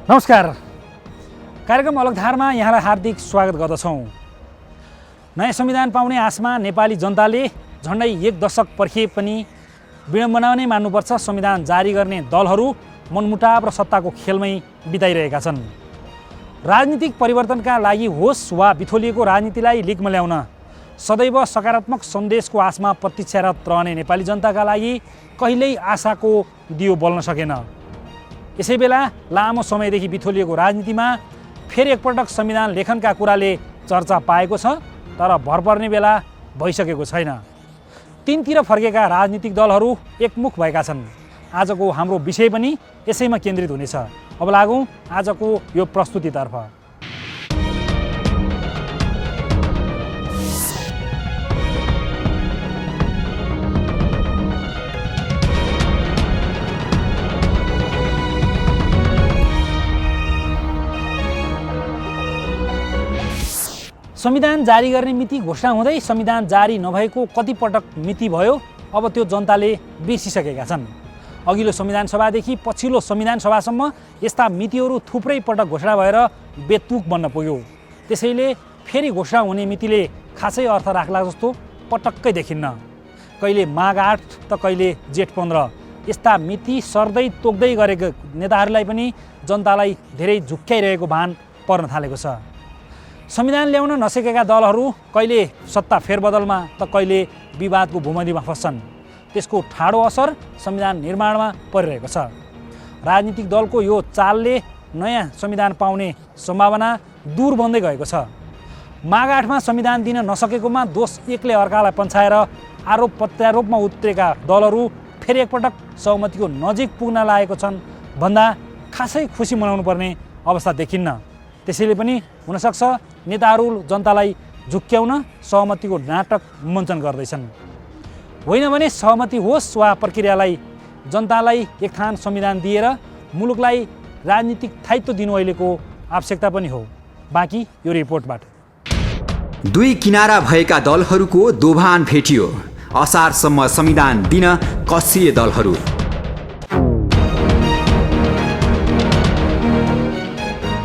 नमस्कार। कार्यक्रम अलगधारमा यहाँलाई हार्दिक स्वागत गर्दछौँ। नयाँ संविधान पाउने आशमा नेपाली जनताले झन्डै 1 दशक पर्खिए पनि विडम्बना नै मान्नुपर्छ, संविधान जारी गर्ने दलहरू मनमुटाव र सत्ताको खेलमै बिताइरहेका छन्। राजनीतिक परिवर्तनका लागि होस् वा बिथोलिएको राजनीतिलाई लिगमा ल्याउन सदैव सकारात्मक सन्देशको आशमा प्रतीक्षारत रहने नेपाली जनताका लागि कहिल्यै आशाको दियो बल्न सकेन। यसैबेला लामो समयदेखि बिथोलिएको राजनीतिमा फेरि एकपटक संविधान लेखनका कुराले चर्चा पाएको छ, तर भर पर्ने बेला भइसकेको छैन। तीनतिर फर्केका राजनीतिक दलहरू एकमुख भएका छन्। आजको हाम्रो विषय पनि यसैमा केन्द्रित हुनेछ। अब लागौँ आजको यो प्रस्तुतितर्फ। संविधान जारी गर्ने मिति घोषणा हुँदै संविधान जारी नभएको कतिपटक मिति भयो, अब त्यो जनताले बिर्सिसकेका छन्। अघिल्लो संविधान सभादेखि पछिल्लो संविधान सभासम्म यस्ता मितिहरू थुप्रै पटक घोषणा भएर बेतुक बन्न पुग्यो। त्यसैले फेरि घोषणा हुने मितिले खासै अर्थ राख्ला जस्तो पटक्कै देखिन्न। कहिले माघ 8 त कहिले जेठ 15 यस्ता मिति सर्दै तोक्दै गरेको नेताहरूलाई पनि जनतालाई धेरै झुक्क्याइरहेको भान पर्न थालेको छ। संविधान ल्याउन नसकेका दलहरू कहिले सत्ता फेरबदलमा त कहिले विवादको भूमध्यमा फस्छन्। त्यसको ठाडो असर संविधान निर्माणमा परिरहेको छ। राजनीतिक दलको यो चालले नयाँ संविधान पाउने सम्भावना दूर बन्दै गएको छ। माघ 8मा संविधान दिन नसकेकोमा दोष एकले अर्कालाई पन्छाएर आरोप प्रत्यारोपमा उत्रेका दलहरू फेरि एकपटक सहमतिको नजिक पुग्न लागेको छन् भन्दा खासै खुसी मनाउनु पर्ने अवस्था देखिन्न। त्यसैले पनि हुनसक्छ नेताहरू जनतालाई झुक्क्याउन सहमतिको नाटक मञ्चन गर्दैछन्। होइन भने सहमति होस् वा प्रक्रियालाई जनतालाई एक थान संविधान दिएर मुलुकलाई राजनीतिक दायित्व दिनु अहिलेको आवश्यकता पनि हो। बाँकी यो रिपोर्टबाट। दुई किनारा भएका दलहरूको दोभान भेटियो। असारसम्म संविधान दिन कसिए दलहरू।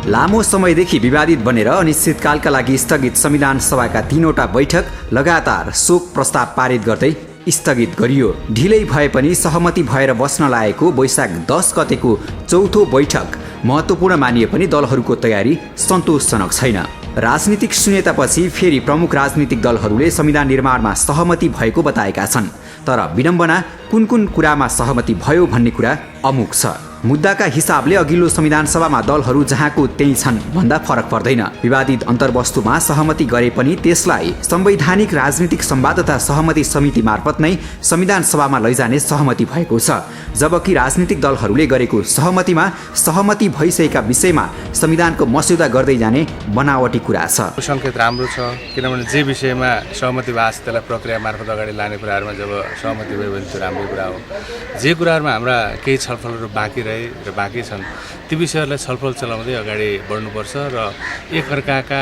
लामो समयदेखि विवादित बनेर अनिश्चितकालका लागि स्थगित संविधान सभाका 3वटा बैठक लगातार शोक प्रस्ताव पारित गर्दै स्थगित गरियो। ढिलै भए पनि सहमति भएर बस्न लागेको वैशाख 10 गतेको चौथो बैठक महत्त्वपूर्ण मानिए पनि दलहरूको तयारी सन्तोषजनक छैन। राजनीतिक शून्यतापछि फेरि प्रमुख राजनीतिक दलहरूले संविधान निर्माणमा सहमति भएको बताएका छन्। तर विडम्बना कुन कुरामा सहमति भयो भन्ने कुरा अमुक छ। मुद्दाका हिसाबले अघिल्लो संविधान सभामा दलहरू जहाँको त्यही छन् भन्दा फरक पर्दैन। विवादित अन्तर्वस्तुमा सहमति गरे पनि त्यसलाई संवैधानिक राजनीतिक संवाद तथा सहमति समिति मार्फत नै संविधान सभामा लैजाने सहमति भएको छ। जबकि राजनीतिक दलहरूले गरेको सहमतिमा सहमति भइसकेका विषयमा संविधानको मस्यौदा गर्दै जाने बनावटी कुरा छ। सङ्केत राम्रो छ, किनभने जे विषयमा सहमति भएको छ त्यसलाई प्रक्रिया मार्फत अगाडि लाने कुराहरूमा जब सहमति भयो भने त्यो राम्रो कुरा हो। जे कुराहरूमा हाम्रा केही छलफलहरू बाँकी छन् ती विषयहरूलाई छलफल चलाउँदै अगाडि बढ्नुपर्छ र एकअर्काका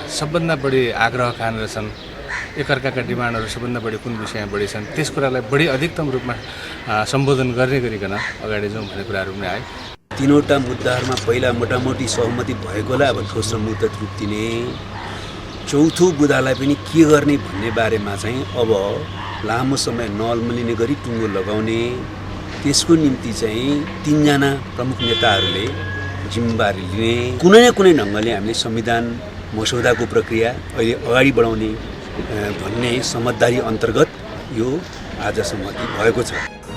सबभन्दा बढी आग्रह कहाँनिर छन्, एकअर्काका डिमान्डहरू सबभन्दा बढी कुन विषयमा बढी छन् त्यस कुरालाई बढी अधिकतम रूपमा सम्बोधन गर्ने गरिकन अगाडि जाउँ भन्ने कुराहरू पनि आए। 3वटा मुद्दाहरूमा पहिला मोटामोटी सहमति भएकोलाई अब ठोस र मूर्त रूप दिने, चौथो बुँदालाई पनि के गर्ने भन्ने बारेमा चाहिँ अब लामो समय नअल्मलिने गरी टुङ्गो लगाउने, त्यसको निम्ति चाहिँ 3जना प्रमुख नेताहरूले जिम्मेवारी लिने, कुनै न कुनै ढङ्गले हामीले संविधान मसौदाको प्रक्रिया अहिले अगाडि बढाउने भन्ने समझदारी अन्तर्गत यो आज सहमति भएको छ।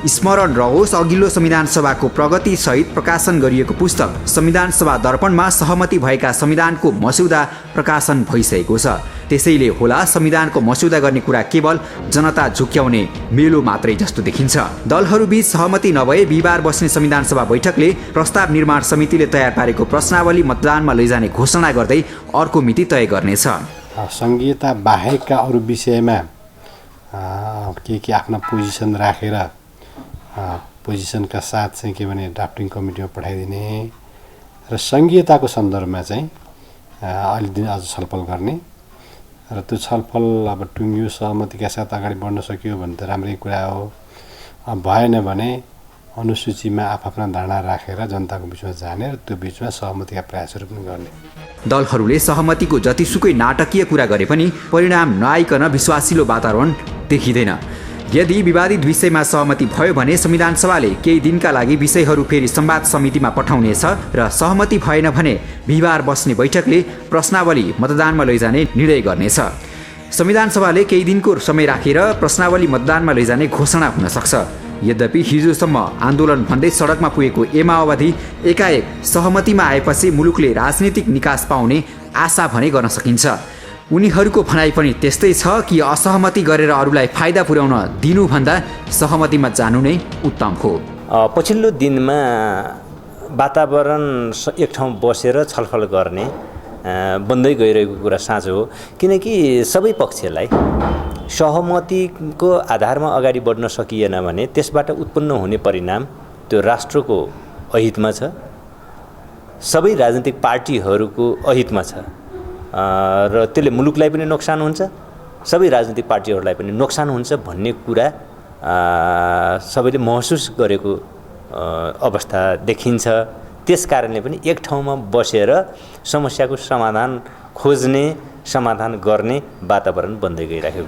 स्मरण रहोस्, अघिल्लो संविधान सभाको प्रगतिसहित प्रकाशन गरिएको पुस्तक संविधान सभा दर्पणमा सहमति भएका संविधानको मस्यौदा प्रकाशन भइसकेको छ। त्यसैले होला संविधानको मस्यौदा गर्ने कुरा केवल जनता झुक्क्याउने मेलो मात्रै जस्तो देखिन्छ। दलहरूबीच सहमति नभए बिहिबार बस्ने संविधान सभा बैठकले प्रस्ताव निर्माण समितिले तयार पारेको प्रश्नावली मतदानमा लैजाने घोषणा गर्दै अर्को मिति तय गर्नेछ। संघीयता बाहेकका अरू विषयमा के आफ्ना पोजिसन राखेर पोजिसनका साथ चाहिँ के भने ड्राफ्टिङ कमिटीमा पठाइदिने र संघीयताको सन्दर्भमा चाहिँ अलि दिन आज छलफल गर्ने र त्यो छलफल अब टुङ्गियो सहमतिका साथ अगाडि बढ्न सकियो भने त राम्रै कुरा हो। भएन भने अनुसूचीमा आफ्ना धारणा राखेर जनताको बिचमा जाने र त्यो बिचमा सहमतिका प्रयासहरू पनि गर्ने। दलहरूले सहमतिको जतिसुकै नाटकीय कुरा गरे पनि परिणाम नआइकन विश्वासिलो वातावरण देखिँदैन। यदि विवादित विषयमा सहमति भयो भने संविधान सभाले केही दिनका लागि विषयहरू फेरि संवाद समितिमा पठाउनेछ र सहमति भएन भने बिहिबार बस्ने बैठकले प्रश्नावली मतदानमा लैजाने निर्णय गर्नेछ। संविधान सभाले केही दिनको समय राखेर प्रश्नावली मतदानमा लैजाने घोषणा हुन सक्छ। यद्यपि हिजोसम्म आन्दोलन भन्दै सडकमा पुगेको माओवादी एकाएक सहमतिमा आएपछि मुलुकले राजनीतिक निकास पाउने आशा भने गर्न सकिन्छ। उनीहरूको भनाइ पनि त्यस्तै छ कि असहमति गरेर अरूलाई फाइदा पुर्याउन दिनुभन्दा सहमतिमा जानु नै उत्तम हो। पछिल्लो दिनमा वातावरण एक ठाउँ बसेर छलफल गर्ने बन्दै गइरहेको कुरा साँचो हो, किनकि सबै पक्षलाई सहमतिको आधारमा अगाडि बढ्न सकिएन भने त्यसबाट उत्पन्न हुने परिणाम त्यो राष्ट्रको अहितमा छ, सबै राजनीतिक पार्टीहरूको अहितमा छ र त्यसले मुलुकलाई पनि नोक्सान हुन्छ, सबै राजनीतिक पार्टीहरूलाई पनि नोक्सान हुन्छ भन्ने कुरा सबैले महसुस गरेको अवस्था देखिन्छ। त्यस कारणले पनि एक ठाउँमा बसेर समस्याको समाधान खोज्ने, समाधान गर्ने वातावरण बन्दै गइरहेको।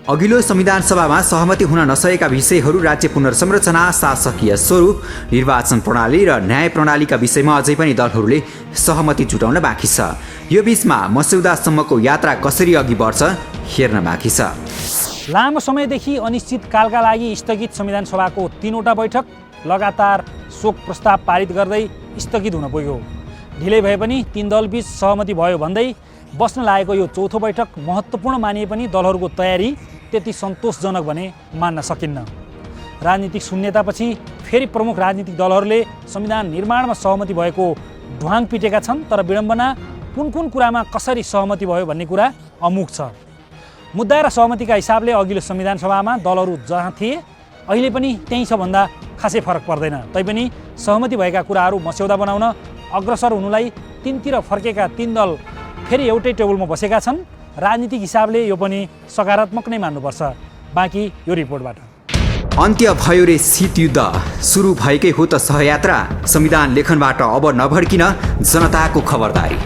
अघिल्लो संविधान सभामा सहमति हुन नसकेका विषयहरू राज्य पुनर्संरचना, शासकीय स्वरूप, निर्वाचन प्रणाली र न्याय प्रणालीका विषयमा अझै पनि दलहरूले सहमति जुटाउन बाँकी छ। यो बीचमा मस्यौदासम्मको यात्रा कसरी अघि बढ्छ हेर्न बाँकी छ। लामो समयदेखि अनिश्चितकालका लागि स्थगित संविधान सभाको 3वटा बैठक लगातार शोक प्रस्ताव पारित गर्दै स्थगित हुन पुग्यो। ढिलै भए पनि 3 दलबीच सहमति भयो भन्दै बस्न लागेको यो चौथो बैठक महत्त्वपूर्ण मानिए पनि दलहरूको तयारी त्यति सन्तोषजनक भने मान्न सकिन्न। राजनीतिक शून्यतापछि फेरि प्रमुख राजनीतिक दलहरूले संविधान निर्माणमा सहमति भएको ढ्वाङ पिटेका छन्, तर विडम्बना कुन कुन कुरामा कसरी सहमति भयो भन्ने कुरा अमुक छ। मुद्दा र सहमतिका हिसाबले अघिल्लो संविधान सभामा दलहरू जहाँ थिए अहिले पनि त्यही छ भन्दा खासै फरक पर्दैन। तैपनि सहमति भएका कुराहरू मस्यौदा बनाउन अग्रसर हुनुलाई तीनतिर फर्केका 3 दल फेरि एउटै टेबलमा बसेका छन्। राजनीतिक हिसाबले यो पनि सकारात्मक नै मान्नुपर्छ। बाँकी यो रिपोर्टबाट। अन्त्य भयो रे शीत युद्ध, सुरु भएकै हो त सहयात्रा। संविधान लेखनबाट अब नभड्किन जनताको खबरदारी।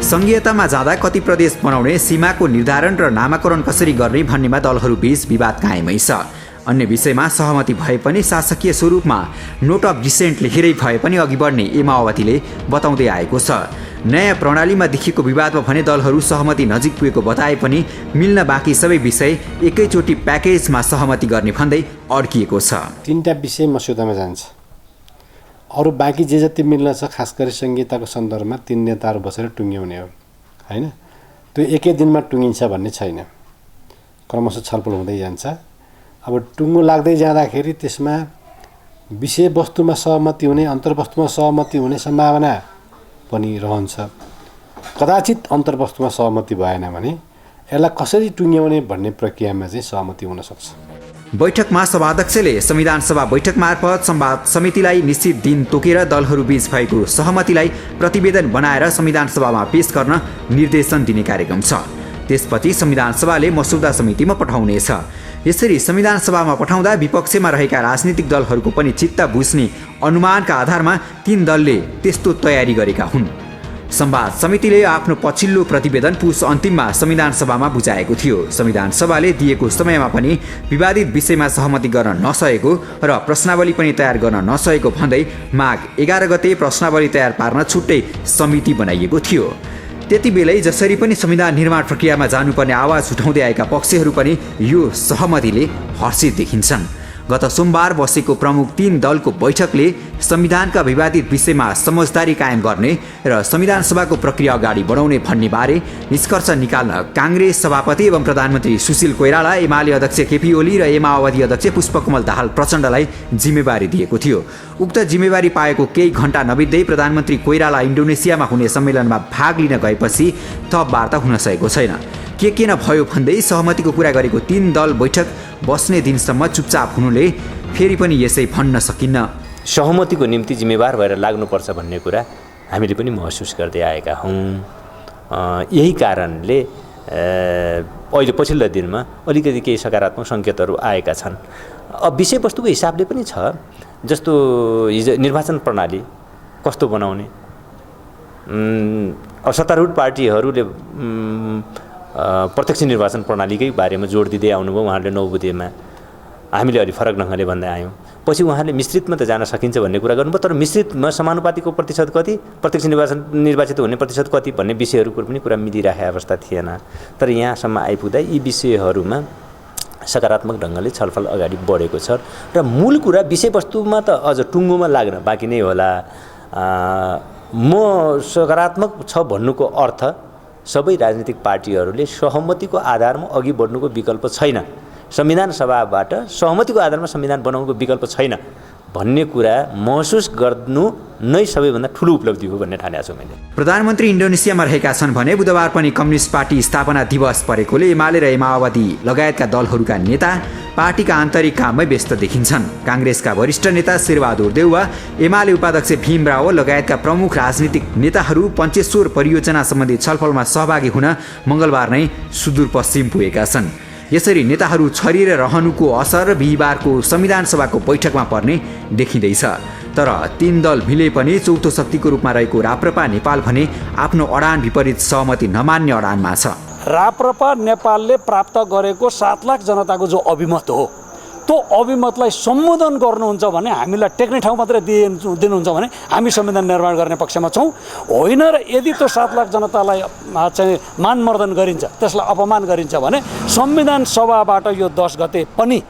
संघीयतामा जाँदा कति प्रदेश बनाउने, सीमाको निर्धारण र नामाकरण कसरी गर्ने भन्नेमा दलहरूबीच विवाद कायमै छ। अन्य विषयमा सहमति भए पनि शासकीय स्वरूपमा नोट अफ डिसेन्ट लेखेरै भए पनि अघि बढ्ने माओवादीले बताउँदै आएको छ। नयाँ प्रणालीमा देखिएको विवादमा भने दलहरू सहमति नजिक पुगेको बताए पनि मिल्न बाँकी सबै विषय एकैचोटि प्याकेजमा सहमति गर्ने भन्दै अड्किएको छ। 3टा विषय मस्यौदामा जान्छ, अरू बाँकी जे जति मिल्न छ खास गरी संहिताको सन्दर्भमा 3 नेताहरू बसेर टुङ्ग्याउने हो होइन। त्यो एकै दिनमा टुङ्गिन्छ भन्ने छैन, क्रमशः छलफल हुँदै जान्छ। अब टुङ्गो लाग्दै जाँदाखेरि त्यसमा विषयवस्तुमा सहमति हुने, अन्तर्वस्तुमा सहमति हुने सम्भावना पनि रहन्छ। कदाचित अन्तर्वस्तुमा सहमति भएन भने यसलाई कसरी टुङ्ग्याउने भन्ने प्रक्रियामा चाहिँ सहमति हुन सक्छ। बैठकमा सभाध्यक्षले संविधान सभा बैठक मार्फत संवाद समितिलाई निश्चित दिन तोकेर दलहरूबीच भएको सहमतिलाई प्रतिवेदन बनाएर संविधान सभामा पेश गर्न निर्देशन दिने कार्यक्रम छ। त्यसपछि संविधान सभाले मस्यौदा समितिमा पठाउनेछ। यसरी संविधान सभामा पठाउँदा विपक्षमा रहेका राजनीतिक दलहरूको पनि चित्त बुझ्ने अनुमानका आधारमा 3 दलले त्यस्तो तयारी गरेका हुन्। संवाद समितिले आफ्नो पछिल्लो प्रतिवेदन पुस अन्तिममा संविधान सभामा बुझाएको थियो। संविधान सभाले दिएको समयमा पनि विवादित विषयमा सहमति गर्न नसकेको र प्रश्नावली पनि तयार गर्न नसकेको भन्दै माघ 11 गते प्रश्नावली तयार पार्न छुट्टै समिति बनाइएको थियो। त्यति बेलै जसरी पनि संविधान निर्माण प्रक्रियामा जानुपर्ने आवाज उठाउँदै आएका पक्षहरू पनि यो सहमतिले हर्षित देखिन्छन्। गत सोमबार बसेको प्रमुख 3 दलको बैठकले संविधानका विवादित विषयमा समझदारी कायम गर्ने र संविधान सभाको प्रक्रिया अगाडि बढाउने भन्ने बारे निष्कर्ष निकाल्न काङ्ग्रेस सभापति एवं प्रधानमन्त्री सुशील कोइराला, एमाले अध्यक्ष केपी ओली र माओवादी अध्यक्ष पुष्पकमल दाहाल प्रचण्डलाई जिम्मेवारी दिएको थियो। उक्त जिम्मेवारी पाएको केही घण्टा नबित्दै प्रधानमन्त्री कोइराला इन्डोनेसियामा हुने सम्मेलनमा भाग लिन गएपछि थप वार्ता हुन सकेको छैन। के नभयो भन्दै सहमतिको कुरा गरेको 3 दल बैठक बस्ने दिनसम्म चुपचाप हुनुले फेरि पनि यसै भन्न सकिन्न। सहमतिको निम्ति जिम्मेवार भएर लाग्नुपर्छ भन्ने कुरा हामीले पनि महसुस गर्दै आएका हौँ। यही कारणले अहिले पछिल्लो दिनमा अलिकति केही सकारात्मक सङ्केतहरू आएका छन्। अब विषयवस्तुको हिसाबले पनि छ, जस्तो हिजो निर्वाचन प्रणाली कस्तो बनाउने, अब सत्तारूढ पार्टीहरूले प्रत्यक्ष निर्वाचन प्रणालीकै बारेमा जोड दिँदै आउनुभयो। उहाँहरूले 9 बुँदेमा, हामीले अलि फरक ढङ्गले भन्दै आयौँ। पछि उहाँले मिश्रितमा त जान सकिन्छ भन्ने कुरा गर्नुभयो, तर मिश्रितमा समानुपातिको प्रतिशत कति, प्रत्यक्ष निर्वाचित हुने प्रतिशत कति भन्ने विषयहरूको पनि कुरा मिलिराखेको अवस्था थिएन। तर यहाँसम्म आइपुग्दा यी विषयहरूमा सकारात्मक ढङ्गले छलफल अगाडि बढेको छ र मूल कुरा विषयवस्तुमा त अझ टुङ्गोमा लाग्न बाँकी नै होला। म सकारात्मक छ भन्नुको अर्थ सबै राजनीतिक पार्टीहरूले सहमतिको आधारमा अघि बढ्नुको विकल्प छैन, संविधान सभाबाट सहमतिको आधारमा संविधान बनाउनुको विकल्प छैन भन्ने कुरा महसुस गर्नु नै सबैभन्दा ठुलो उपलब्धि हो भन्ने ठानेको छु मैले। प्रधानमन्त्री इन्डोनेसियामा रहेका छन् भने बुधबार पनि कम्युनिस्ट पार्टी स्थापना दिवस परेकोले एमाले र माओवादी लगायतका दलहरूका नेता पार्टीका आन्तरिक काममै व्यस्त देखिन्छन्। काङ्ग्रेसका वरिष्ठ नेता शेरबहादुर देउवा, एमाले उपाध्यक्ष भीम राव लगायतका प्रमुख राजनीतिक नेताहरू पञ्चेश्वर परियोजना सम्बन्धी छलफलमा सहभागी हुन मङ्गलबार नै सुदूरपश्चिम पुगेका छन्। यसरी नेताहरू छरिएर रहनुको असर बिहिबारको संविधान सभाको बैठकमा पर्ने देखिँदैछ। तर 3 दल मिले पनि चौथो शक्तिको रूपमा रहेको राप्रपा नेपाल भने आफ्नो अडान विपरीत सहमति नमान्ने अडानमा छ। राप्रपा नेपालले प्राप्त गरेको 7 लाख जनताको जो अभिमत हो, त्यो अभिमतलाई सम्बोधन गर्नुहुन्छ भने हामीलाई टेक्ने ठाउँ मात्रै दिनुहुन्छ भने हामी संविधान निर्माण गर्ने पक्षमा छौँ। होइन र यदि त्यो 7 लाख जनतालाई चाहिँ मानमर्दन गरिन्छ, त्यसलाई अपमान गरिन्छ भने संविधान सभाबाट यो 10 गते पनि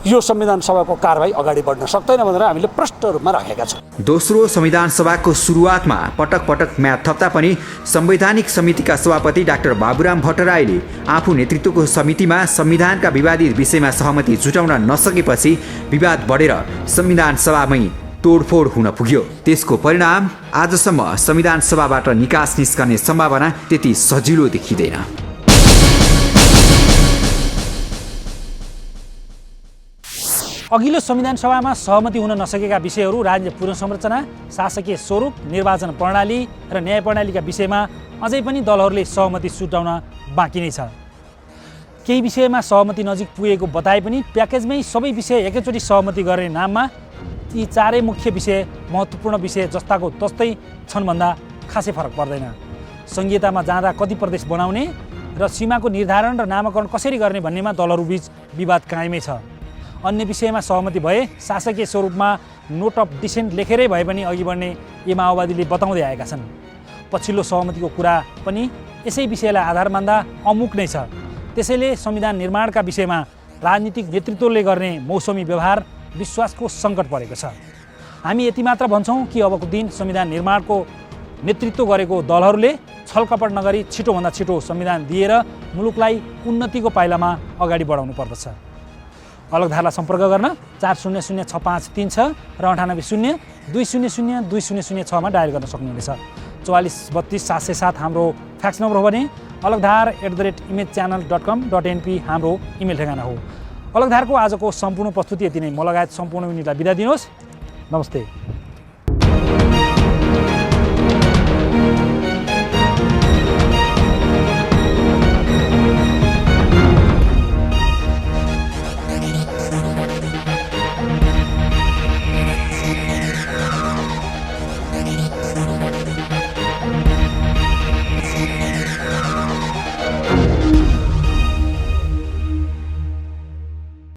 यो संविधान सभाको कारबाही अगाडि बढ्न सक्दैन भनेर हामीले प्रष्ट रूपमा राखेका छौँ। दोस्रो संविधान सभाको सुरुवातमा पटक पटक म्याद थप्दा पनि संवैधानिक समितिका सभापति डाक्टर बाबुराम भट्टराईले आफू नेतृत्वको समितिमा संविधानका विवादित विषयमा सहमति जुटाउन नसकेपछि विवाद बढेर संविधान सभामै तोडफोड हुन पुग्यो। त्यसको परिणाम आजसम्म संविधान सभाबाट निकास निस्कने सम्भावना त्यति सजिलो देखिँदैन। अघिल्लो संविधान सभामा सहमति हुन नसकेका विषयहरू राज्य पुनर्संरचना, शासकीय स्वरूप, निर्वाचन प्रणाली र न्याय प्रणालीका विषयमा अझै पनि दलहरूले सहमति जुटाउन बाँकी नै छ। केही विषयमा सहमति नजिक पुगेको बताए पनि प्याकेजमै सबै विषय एकैचोटि सहमति गर्ने नाममा ती 4 मुख्य विषय महत्त्वपूर्ण विषय जस्ताको तस्तै छन् भन्दा खासै फरक पर्दैन। संहितामा जाँदा कति प्रदेश बनाउने र सीमाको निर्धारण र नामाकरण कसरी गर्ने भन्नेमा दलहरूबीच विवाद कायमै छ। अन्य विषयमा सहमति भए शासकीय स्वरूपमा नोट अफ डिसेन्ट लेखेरै भए पनि अघि बढ्ने माओवादीले बताउँदै आएका छन्। पछिल्लो सहमतिको कुरा पनि यसै विषयलाई आधार मान्दा अमुक नै छ। त्यसैले संविधान निर्माणका विषयमा राजनीतिक नेतृत्वले गर्ने मौसमी व्यवहार विश्वासको सङ्कट परेको छ। हामी यति मात्र भन्छौँ कि अबको दिन संविधान निर्माणको नेतृत्व गरेको दलहरूले छलकपट नगरी छिटोभन्दा छिटो संविधान दिएर मुलुकलाई उन्नतिको पाइलामा अगाडि बढाउनु पर्दछ। अलगधारलाई सम्पर्क गर्न 400653 र 9802002006 मा डायल गर्न सक्नुहुनेछ। 4432 707 हाम्रो फ्याक्स नम्बर हो भने alagdhar@imagechannel.com.np हाम्रो इमेल ठेगाना हो। अलगधारको आजको सम्पूर्ण प्रस्तुति यति नै। म लगायत सम्पूर्ण युनिटलाई बिदा दिनुहोस्। नमस्ते।